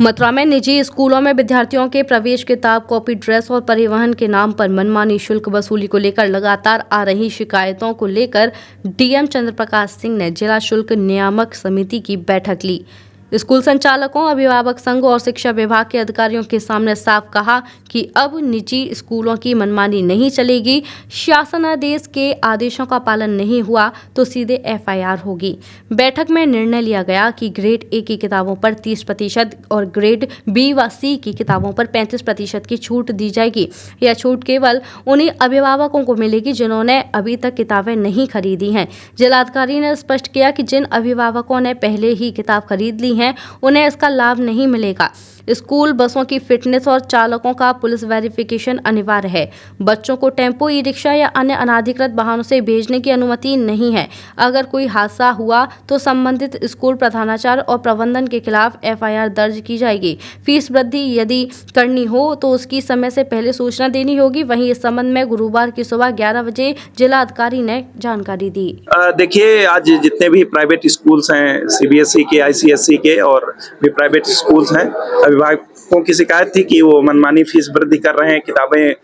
मथुरा में निजी स्कूलों में विद्यार्थियों के प्रवेश, किताब, कॉपी, ड्रेस और परिवहन के नाम पर मनमानी शुल्क वसूली को लेकर लगातार आ रही शिकायतों को लेकर डीएम चंद्रप्रकाश सिंह ने जिला शुल्क नियामक समिति की बैठक ली। स्कूल संचालकों, अभिभावक संघ और शिक्षा विभाग के अधिकारियों के सामने साफ कहा कि अब निजी स्कूलों की मनमानी नहीं चलेगी। शासनादेश के आदेशों का पालन नहीं हुआ तो सीधे एफआईआर होगी। बैठक में निर्णय लिया गया कि ग्रेड ए की किताबों पर 30% और ग्रेड बी व सी की किताबों पर 35% की छूट दी जाएगी। यह छूट केवल उन्हीं अभिभावकों को मिलेगी जिन्होंने अभी तक किताबें नहीं खरीदी हैं। जिलाधिकारी ने स्पष्ट किया कि जिन अभिभावकों ने पहले ही किताब खरीद ली हैं उन्हें इसका लाभ नहीं मिलेगा। स्कूल बसों की फिटनेस और चालकों का पुलिस वेरिफिकेशन अनिवार्य है। बच्चों को टेम्पो, ई रिक्शा या अन्य अनाधिकृत वाहनों से भेजने की अनुमति नहीं है। अगर कोई हादसा हुआ तो संबंधित स्कूल प्रधानाचार्य और प्रबंधन के खिलाफ एफआईआर दर्ज की जाएगी। फीस वृद्धि यदि करनी हो तो उसकी समय से पहले सूचना देनी होगी। वहीं इस संबंध में गुरुवार की सुबह 11 बजे जिलाधिकारी ने जानकारी दी। देखिए, आज जितने भी प्राइवेट स्कूल्स हैं, सीबीएसई के, आईसीएसई के और भी प्राइवेट स्कूल्स हैं, अभिभावकों की शिकायत थी कि वो मनमानी फीस वृद्धि कर रहे हैं, किताबें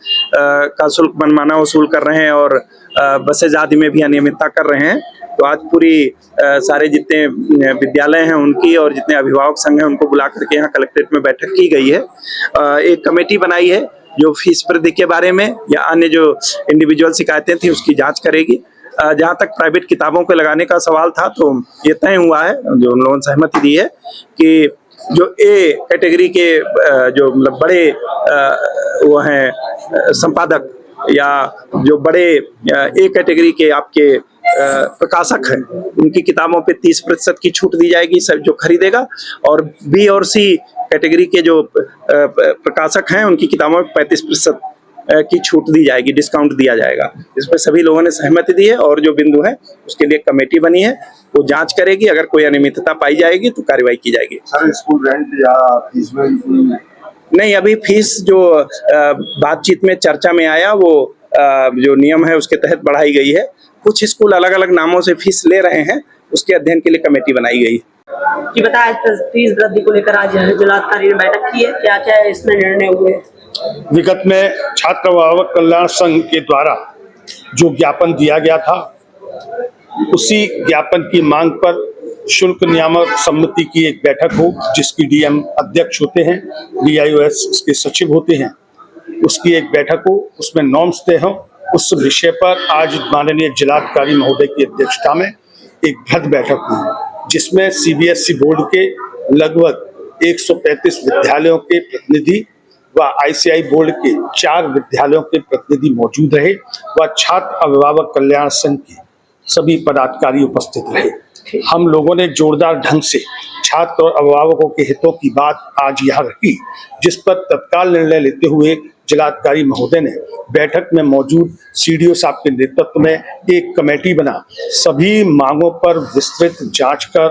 का शुल्क मनमाना वसूल कर रहे हैं और बसेज आदि में भी अनियमितता कर रहे हैं। तो आज पूरी सारे जितने विद्यालय हैं उनकी और जितने अभिभावक संघ हैं उनको बुला करके यहाँ कलेक्ट्रेट में बैठक की गई है। एक कमेटी बनाई है जो फीस वृद्धि के बारे में या अन्य जो इंडिविजुअल शिकायतें थी उसकी जाँच करेगी। जहाँ तक प्राइवेट किताबों को लगाने का सवाल था तो ये तय हुआ है, जो उन लोगों ने सहमति दी है कि जो ए कैटेगरी के जो मतलब बड़े वो हैं संपादक या जो बड़े ए कैटेगरी के आपके प्रकाशक हैं उनकी किताबों पे 30% की छूट दी जाएगी सब जो खरीदेगा, और बी और सी कैटेगरी के जो प्रकाशक हैं उनकी किताबों में 35% की छूट दी जाएगी, डिस्काउंट दिया जाएगा। इस पर सभी लोगों ने सहमति दी है और जो बिंदु है उसके लिए कमेटी बनी है, वो जांच करेगी। अगर कोई अनियमितता पाई जाएगी तो कार्रवाई की जाएगी। सर, स्कूल रेंट या फीस में नहीं, अभी फीस जो बातचीत में चर्चा में आया वो जो नियम है उसके तहत बढ़ाई गई है। कुछ स्कूल अलग अलग नामों से फीस ले रहे हैं, उसके अध्ययन के लिए कमेटी बनाई गई है। जी बताया, फीस वृद्धि को लेकर आज जिलाधिकारी ने बैठक की है, क्या क्या इसमें निर्णय हुए? विगत में छात्र अभिभावक कल्याण संघ के द्वारा जो ज्ञापन दिया गया था उसी ज्ञापन की मांग पर शुल्क नियामक समिति की एक बैठक हो, जिसकी डीएम अध्यक्ष होते हैं, डीआईओएस उसके सचिव होते हैं, उसकी एक बैठक हो, उसमें नॉर्म्स तय हो। उस विषय पर आज माननीय जिलाधिकारी महोदय की अध्यक्षता में एक बृहद बैठक हुई, जिसमें सीबीएसई बोर्ड के लगभग 135 विद्यालयों के प्रतिनिधि व आईसीआई बोर्ड के 4 विद्यालयों के प्रतिनिधि मौजूद रहे व छात्र अभिभावक कल्याण संघ के सभी पदाधिकारी उपस्थित रहे। हम लोगों ने जोरदार ढंग से छात्र और अभिभावकों के हितों की बात आज यहाँ रखी, जिस पर तत्काल निर्णय लेते हुए जिलाधिकारी महोदय ने बैठक में मौजूद सीडीओ साहब के नेतृत्व में एक कमेटी बना सभी मांगों पर विस्तृत जांच कर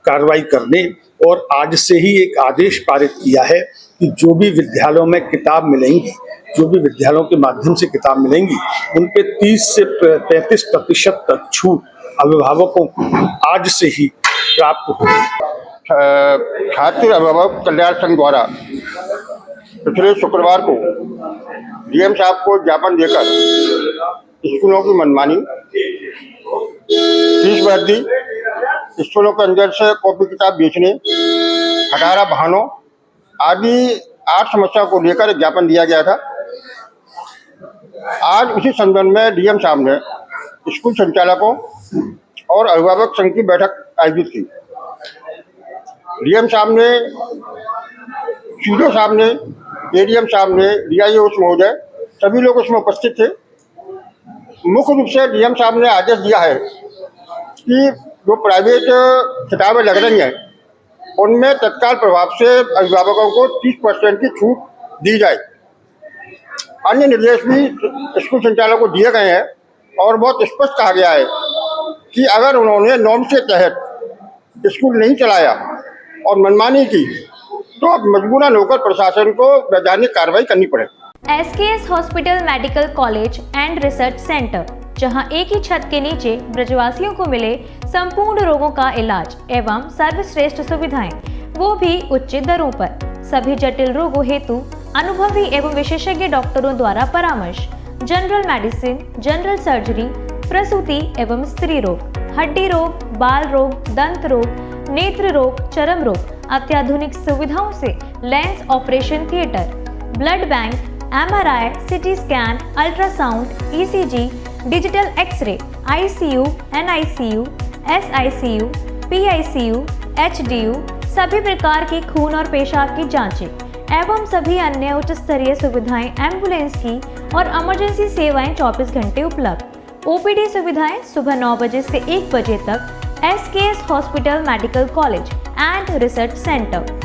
कार्रवाई करने और आज से ही एक आदेश पारित किया है कि जो भी विद्यालयों में किताब मिलेंगी, जो भी विद्यालयों के माध्यम से किताब मिलेंगी, उन पे 30 से 35% तक छूट अभिभावकों को आज से ही प्राप्त होगी। छात्र अभिभावक कल्याण संघ द्वारा पिछले शुक्रवार को डीएम साहब को ज्ञापन देकर स्कूलों की मनमानी, फीस वृद्धि, स्कूलों के अंदर से कॉपी किताब बेचने, हटारा वाहनों आदि 8 समस्याओं को लेकर ज्ञापन दिया गया था। आज उसी संदर्भ में डीएम साहब ने स्कूल संचालकों और अभिभावक संघ की बैठक आयोजित की। डीएम साहब ने, सीडीओ साहब ने, एडीएम साहब ने, डीआईओ महोदय सभी लोग उसमें उपस्थित थे। मुख्य रूप से डीएम साहब ने आदेश दिया है कि जो प्राइवेट किताबें लग रही हैं उनमें तत्काल प्रभाव से अभिभावकों को 30% की छूट दी जाए। अन्य निर्देश भी स्कूल संचालकों को दिए गए हैं और बहुत स्पष्ट कहा गया है कि अगर उन्होंने नॉर्म के तहत स्कूल नहीं चलाया और मनमानी की तो मजबूरन होकर प्रशासन को वैधानिक कार्रवाई करनी पड़े। SKS hospital medical college and research centre, जहां एक ही छत के नीचे ब्रजवासियों को मिले संपूर्ण रोगों का इलाज एवं सर्वश्रेष्ठ सुविधाएं। वो भी उचित दरों पर। सभी जटिल रोगों हेतु अनुभवी एवं विशेषज्ञ डॉक्टरों द्वारा परामर्श। जनरल मेडिसिन, जनरल सर्जरी, प्रसूति एवं स्त्री रोग, हड्डी रोग, बाल रोग, दंत रोग, नेत्र रोग, चर्म रोग, अत्याधुनिक सुविधाओं से lens operation theatre, blood bank, MRI, CT scan, ultrasound, ECG, digital X ray, ICU, NICU, SICU, PICU, HDU, सभी प्रकार की खून और पेशाब की जांचें एवं सभी अन्य उच्च स्तरीय सुविधाएं, एम्बुलेंस की और इमरजेंसी सेवाएं 24 घंटे उपलब्ध। OPD सुविधाएं सुबह 9 बजे से 1 बजे तक। SKS hospital medical college and research centre.